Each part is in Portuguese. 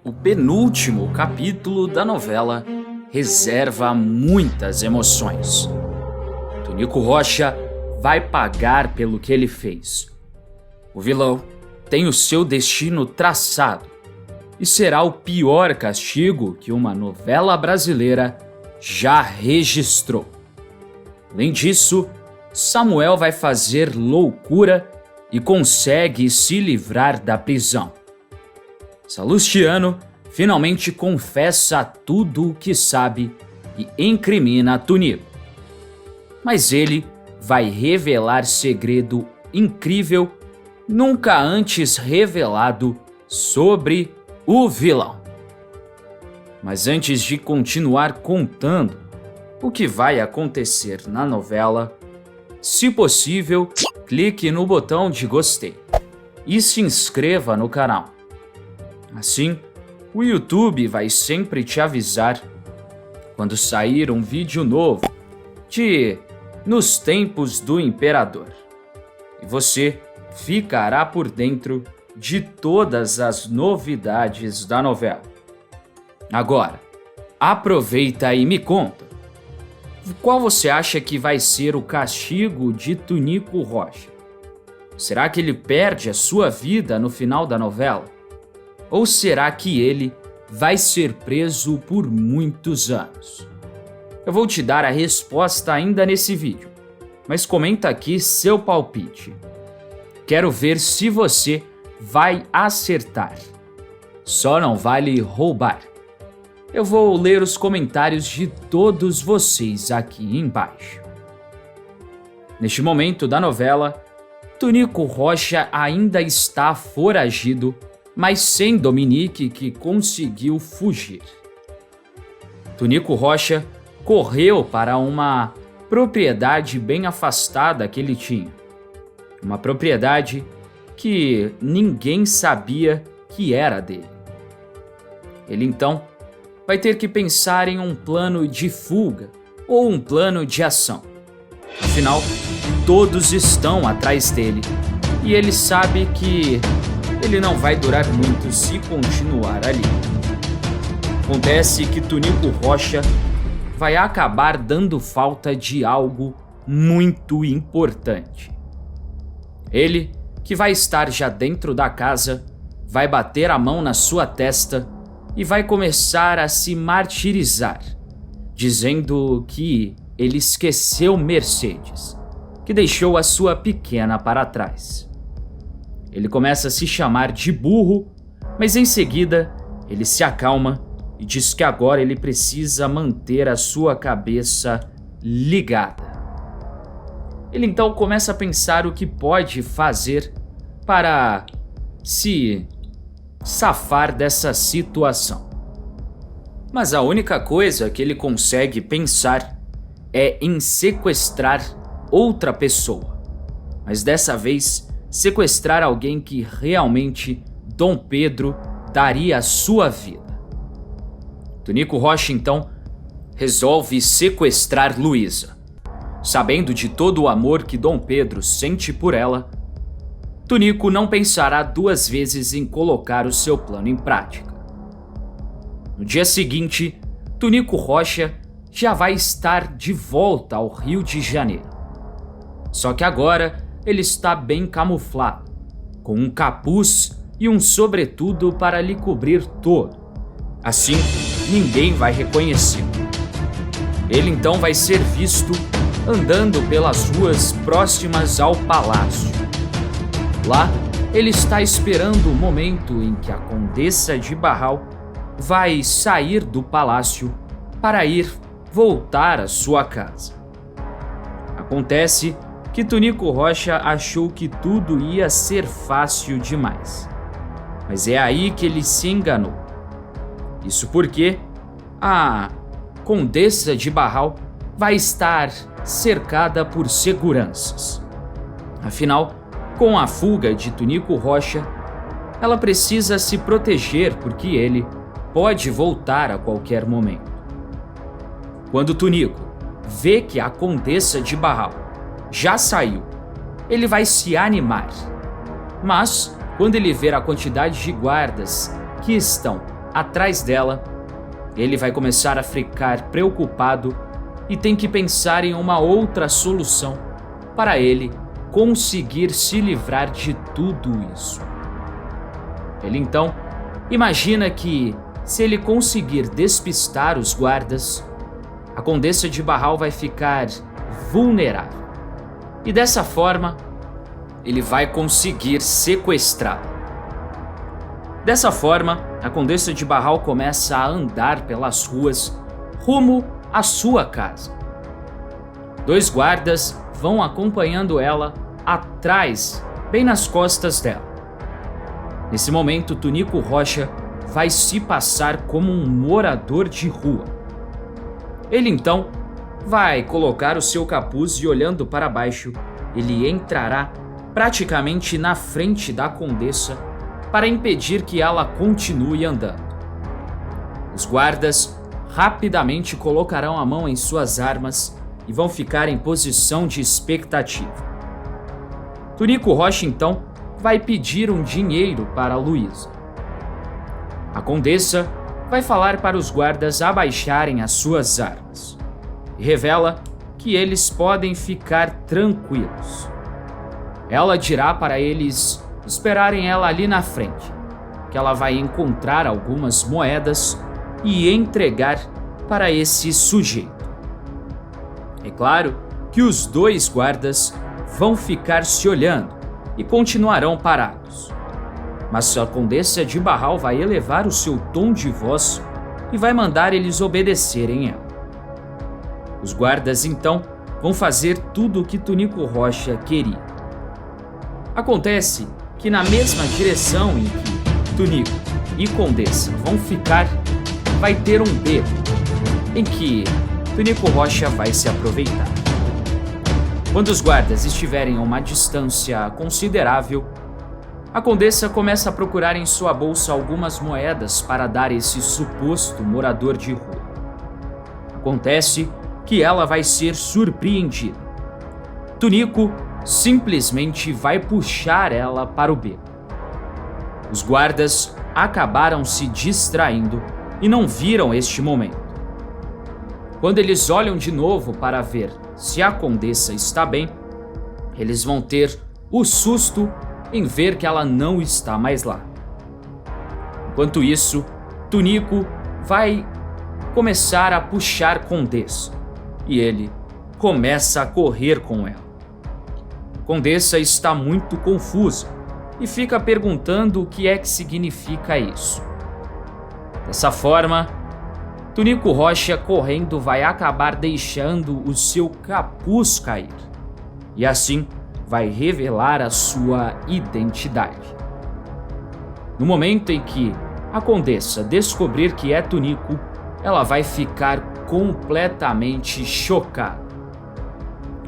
O penúltimo capítulo da novela reserva muitas emoções. Tonico Rocha vai pagar pelo que ele fez. O vilão tem o seu destino traçado e será o pior castigo que uma novela brasileira já registrou. Além disso, Samuel vai fazer loucura e consegue se livrar da prisão. Salustiano finalmente confessa tudo o que sabe e incrimina Tonico. Mas ele vai revelar segredo incrível nunca antes revelado sobre o vilão. Mas antes de continuar contando o que vai acontecer na novela, se possível, clique no botão de gostei e se inscreva no canal. Assim, o YouTube vai sempre te avisar quando sair um vídeo novo de Nos Tempos do Imperador. E você ficará por dentro de todas as novidades da novela. Agora, aproveita e me conta, qual você acha que vai ser o castigo de Tonico Rocha? Será que ele perde a sua vida no final da novela? Ou será que ele vai ser preso por muitos anos? Eu vou te dar a resposta ainda nesse vídeo, mas comenta aqui seu palpite. Quero ver se você vai acertar. Só não vale roubar. Eu vou ler os comentários de todos vocês aqui embaixo. Neste momento da novela, Tonico Rocha ainda está foragido, mas sem Dominique, que conseguiu fugir. Tonico Rocha correu para uma propriedade bem afastada que ele tinha. Uma propriedade que ninguém sabia que era dele. Ele então vai ter que pensar em um plano de fuga ou um plano de ação. Afinal, todos estão atrás dele e ele sabe que ele não vai durar muito se continuar ali. Acontece que Tonico Rocha vai acabar dando falta de algo muito importante. Ele, que vai estar já dentro da casa, vai bater a mão na sua testa e vai começar a se martirizar, dizendo que ele esqueceu Mercedes, que deixou a sua pequena para trás. Ele começa a se chamar de burro, mas em seguida ele se acalma e diz que agora ele precisa manter a sua cabeça ligada. Ele então começa a pensar o que pode fazer para se safar dessa situação. Mas a única coisa que ele consegue pensar é em sequestrar outra pessoa, mas dessa vez sequestrar alguém que realmente Dom Pedro daria a sua vida. Tonico Rocha então resolve sequestrar Luísa. Sabendo de todo o amor que Dom Pedro sente por ela, Tonico não pensará duas vezes em colocar o seu plano em prática. No dia seguinte, Tonico Rocha já vai estar de volta ao Rio de Janeiro. Só que agora ele está bem camuflado, com um capuz e um sobretudo para lhe cobrir todo. Assim, ninguém vai reconhecê-lo. Ele então vai ser visto andando pelas ruas próximas ao palácio. Lá, ele está esperando o momento em que a Condessa de Barral vai sair do palácio para ir voltar à sua casa. Acontece que Tonico Rocha achou que tudo ia ser fácil demais. Mas é aí que ele se enganou. Isso porque a Condessa de Barral vai estar cercada por seguranças. Afinal, com a fuga de Tonico Rocha, ela precisa se proteger porque ele pode voltar a qualquer momento. Quando Tonico vê que a Condessa de Barral já saiu, ele vai se animar. Mas, quando ele ver a quantidade de guardas que estão atrás dela, ele vai começar a ficar preocupado e tem que pensar em uma outra solução para ele conseguir se livrar de tudo isso. Ele então imagina que, se ele conseguir despistar os guardas, a Condessa de Barral vai ficar vulnerável. E dessa forma, ele vai conseguir sequestrá-la. Dessa forma, a Condessa de Barral começa a andar pelas ruas rumo à sua casa. 2 guardas vão acompanhando ela atrás, bem nas costas dela. Nesse momento, Tunico Rocha vai se passar como um morador de rua. Ele então vai colocar o seu capuz e, olhando para baixo, ele entrará praticamente na frente da Condessa para impedir que ela continue andando. Os guardas rapidamente colocarão a mão em suas armas e vão ficar em posição de expectativa. Tunico Rocha então vai pedir um dinheiro para Luísa. A Condessa vai falar para os guardas abaixarem as suas armas e revela que eles podem ficar tranquilos. Ela dirá para eles esperarem ela ali na frente, que ela vai encontrar algumas moedas e entregar para esse sujeito. É claro que os 2 guardas vão ficar se olhando e continuarão parados. Mas a Condessa de Barral vai elevar o seu tom de voz e vai mandar eles obedecerem ela. Os guardas então vão fazer tudo o que Tunico Rocha queria. Acontece que na mesma direção em que Tunico e Condessa vão ficar, vai ter um beco em que Tunico Rocha vai se aproveitar. Quando os guardas estiverem a uma distância considerável, a Condessa começa a procurar em sua bolsa algumas moedas para dar a esse suposto morador de rua. Acontece que ela vai ser surpreendida. Tunico simplesmente vai puxar ela para o beco. Os guardas acabaram se distraindo e não viram este momento. Quando eles olham de novo para ver se a Condessa está bem, eles vão ter o susto em ver que ela não está mais lá. Enquanto isso, Tunico vai começar a puxar Condessa e ele começa a correr com ela. Condessa está muito confusa e fica perguntando o que é que significa isso. Dessa forma, Tunico Rocha correndo vai acabar deixando o seu capuz cair e assim vai revelar a sua identidade. No momento em que a Condessa descobrir que é Tunico, ela vai ficar completamente chocada.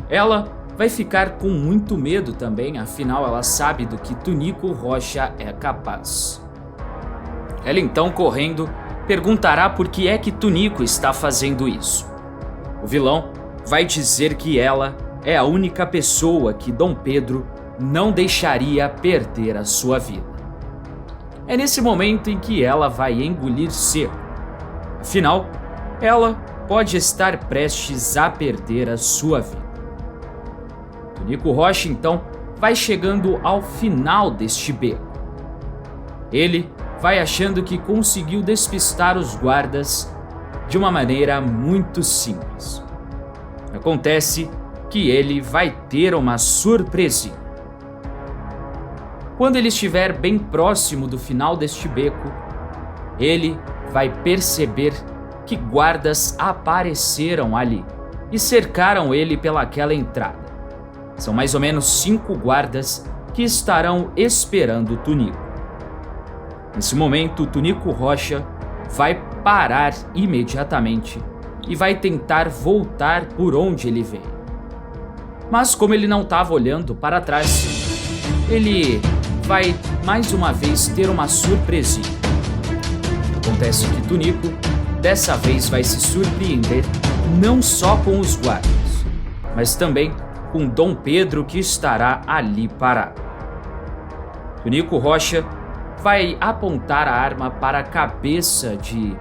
Ela vai ficar com muito medo também, afinal ela sabe do que Tunico Rocha é capaz. Ela então, correndo, perguntará por que é que Tunico está fazendo isso. O vilão vai dizer que ela é a única pessoa que Dom Pedro não deixaria perder a sua vida. É nesse momento em que ela vai engolir seco. Afinal, ela pode estar prestes a perder a sua vida. Tunico Rocha então vai chegando ao final deste beco. Ele vai achando que conseguiu despistar os guardas de uma maneira muito simples. Acontece que ele vai ter uma surpresinha. Quando ele estiver bem próximo do final deste beco, ele vai perceber que guardas apareceram ali e cercaram ele pelaquela entrada. São mais ou menos 5 guardas que estarão esperando Tunico. Nesse momento, Tunico Rocha vai parar imediatamente e vai tentar voltar por onde ele veio. Mas como ele não estava olhando para trás, ele vai mais uma vez ter uma surpresinha. Acontece que Tunico dessa vez vai se surpreender não só com os guardas, mas também com Dom Pedro, que estará ali parado. Tunico Rocha vai apontar a arma para a cabeça de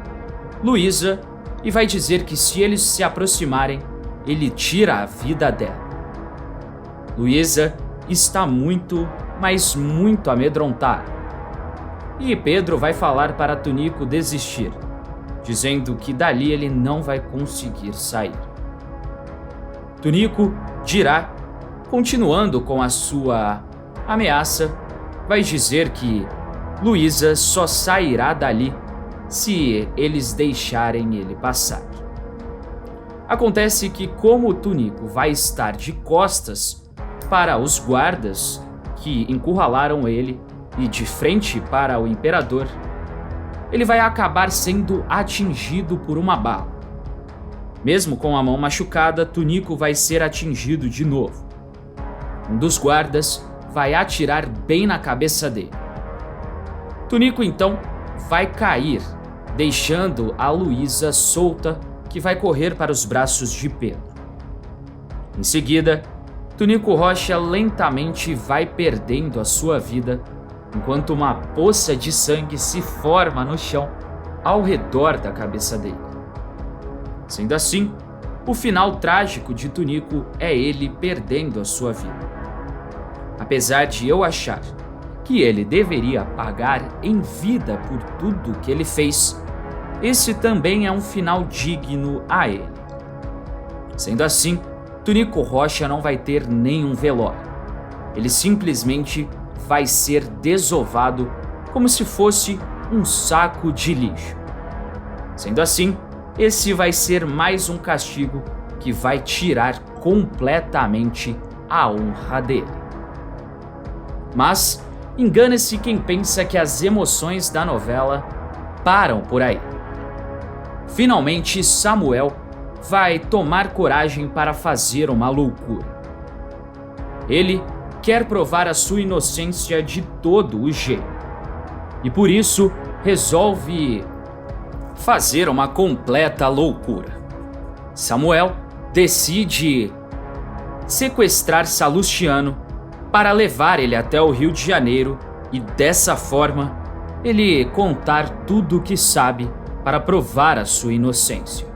Luísa e vai dizer que se eles se aproximarem, ele tira a vida dela. Luísa está muito, mas muito amedrontada. E Pedro vai falar para Tunico desistir, dizendo que dali ele não vai conseguir sair. Tunico dirá, continuando com a sua ameaça, vai dizer que Luísa só sairá dali se eles deixarem ele passar. Acontece que, como Tunico vai estar de costas para os guardas que encurralaram ele e de frente para o imperador, ele vai acabar sendo atingido por uma bala. Mesmo com a mão machucada, Tunico vai ser atingido de novo. Um dos guardas vai atirar bem na cabeça dele. Tunico então vai cair, deixando a Luísa solta, que vai correr para os braços de Pedro. Em seguida, Tunico Rocha lentamente vai perdendo a sua vida, enquanto uma poça de sangue se forma no chão ao redor da cabeça dele. Sendo assim, o final trágico de Tunico é ele perdendo a sua vida. Apesar de eu achar que ele deveria pagar em vida por tudo que ele fez, esse também é um final digno a ele. Sendo assim, Tunico Rocha não vai ter nenhum velório. Ele simplesmente vai ser desovado como se fosse um saco de lixo. Sendo assim, esse vai ser mais um castigo que vai tirar completamente a honra dele. Mas engana-se quem pensa que as emoções da novela param por aí. Finalmente, Samuel vai tomar coragem para fazer uma loucura. Ele quer provar a sua inocência de todo o jeito. E por isso, resolve fazer uma completa loucura. Samuel decide sequestrar Salustiano para levar ele até o Rio de Janeiro e, dessa forma, ele contar tudo o que sabe para provar a sua inocência.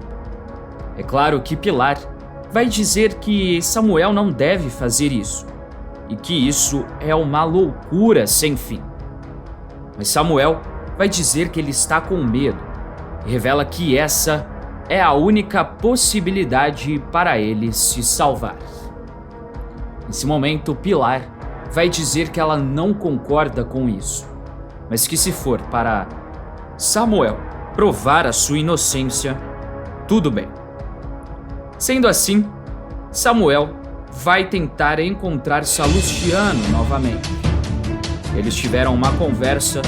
É claro que Pilar vai dizer que Samuel não deve fazer isso e que isso é uma loucura sem fim. Mas Samuel vai dizer que ele está com medo e revela que essa é a única possibilidade para ele se salvar. Nesse momento, Pilar vai dizer que ela não concorda com isso, mas que se for para Samuel provar a sua inocência, tudo bem. Sendo assim, Samuel vai tentar encontrar Salustiano novamente. Eles tiveram uma conversa,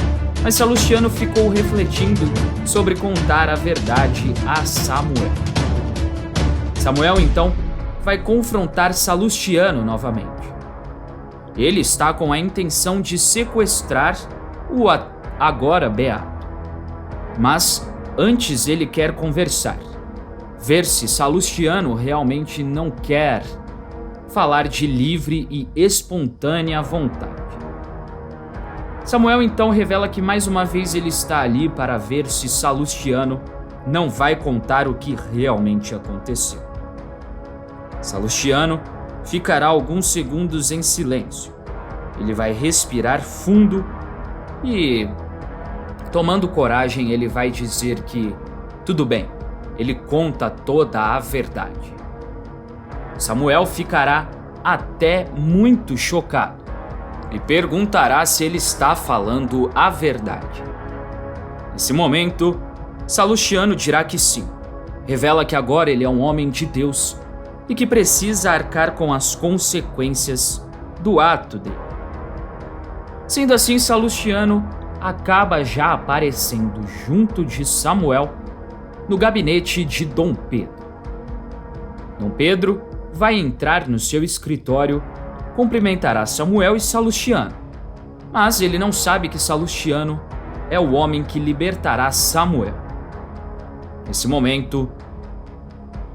mas Salustiano ficou refletindo sobre contar a verdade a Samuel. Samuel então vai confrontar Salustiano novamente. Ele está com a intenção de sequestrar o agora beato. Mas antes ele quer conversar, ver se Salustiano realmente não quer falar de livre e espontânea vontade. Samuel então revela que mais uma vez ele está ali para ver se Salustiano não vai contar o que realmente aconteceu. Salustiano ficará alguns segundos em silêncio. Ele vai respirar fundo e, tomando coragem, ele vai dizer que tudo bem, ele conta toda a verdade. Samuel ficará até muito chocado e perguntará se ele está falando a verdade. Nesse momento, Salustiano dirá que sim. Revela que agora ele é um homem de Deus e que precisa arcar com as consequências do ato dele. Sendo assim, Salustiano acaba já aparecendo junto de Samuel no gabinete de Dom Pedro. Dom Pedro vai entrar no seu escritório, cumprimentará Samuel e Salustiano, mas ele não sabe que Salustiano é o homem que libertará Samuel. Nesse momento,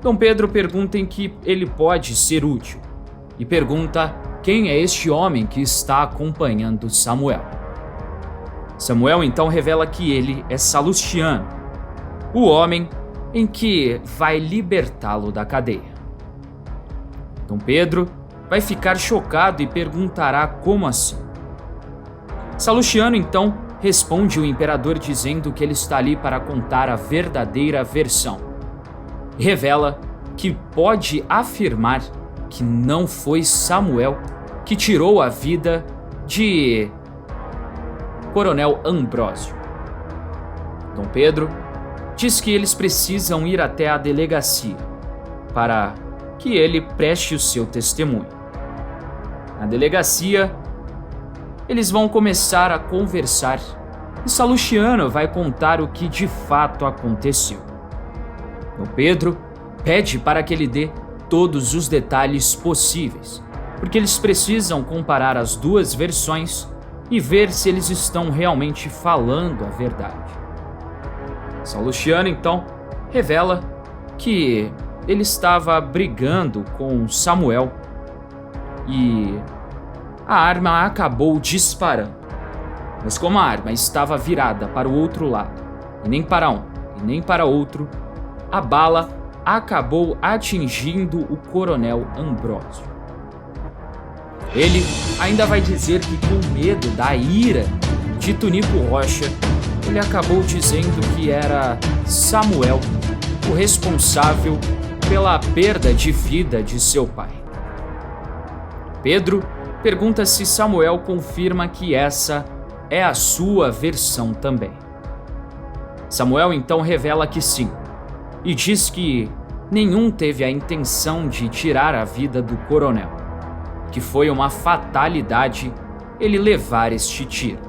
Dom Pedro pergunta em que ele pode ser útil e pergunta quem é este homem que está acompanhando Samuel. Samuel então revela que ele é Salustiano, o homem em que vai libertá-lo da cadeia. Dom Pedro vai ficar chocado e perguntará como assim. Salustiano então responde o imperador dizendo que ele está ali para contar a verdadeira versão. E revela que pode afirmar que não foi Samuel que tirou a vida de Coronel Ambrósio. Dom Pedro diz que eles precisam ir até a delegacia para que ele preste o seu testemunho. Na delegacia, eles vão começar a conversar e Salustiano vai contar o que de fato aconteceu. Dom Pedro pede para que ele dê todos os detalhes possíveis, porque eles precisam comparar as duas versões e ver se eles estão realmente falando a verdade. Salustiano então revela que ele estava brigando com Samuel e a arma acabou disparando. Mas como a arma estava virada para o outro lado, e nem para um e nem para outro, a bala acabou atingindo o Coronel Ambrósio. Ele ainda vai dizer que, com medo da ira de Tunico Rocha, ele acabou dizendo que era Samuel o responsável pela perda de vida de seu pai. Pedro pergunta se Samuel confirma que essa é a sua versão também. Samuel então revela que sim, e diz que nenhum teve a intenção de tirar a vida do coronel, que foi uma fatalidade ele levar este tiro.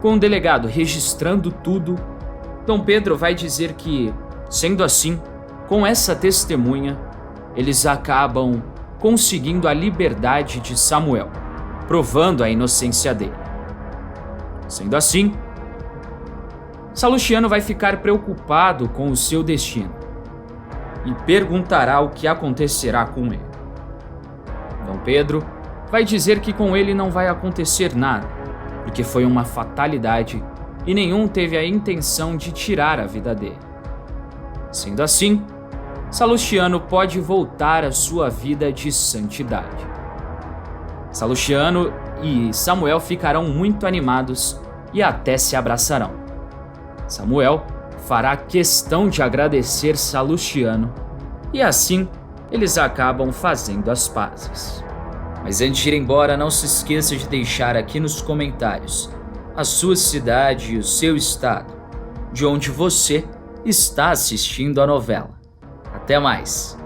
Com o delegado registrando tudo, Dom Pedro vai dizer que, sendo assim, com essa testemunha, eles acabam conseguindo a liberdade de Samuel, provando a inocência dele. Sendo assim, Salustiano vai ficar preocupado com o seu destino e perguntará o que acontecerá com ele. Dom Pedro vai dizer que com ele não vai acontecer nada, porque foi uma fatalidade e nenhum teve a intenção de tirar a vida dele. Sendo assim, Salustiano pode voltar à sua vida de santidade. Salustiano e Samuel ficarão muito animados e até se abraçarão. Samuel fará questão de agradecer Salustiano e assim eles acabam fazendo as pazes. Mas antes de ir embora, não se esqueça de deixar aqui nos comentários a sua cidade e o seu estado, de onde você está assistindo a novela. Até mais!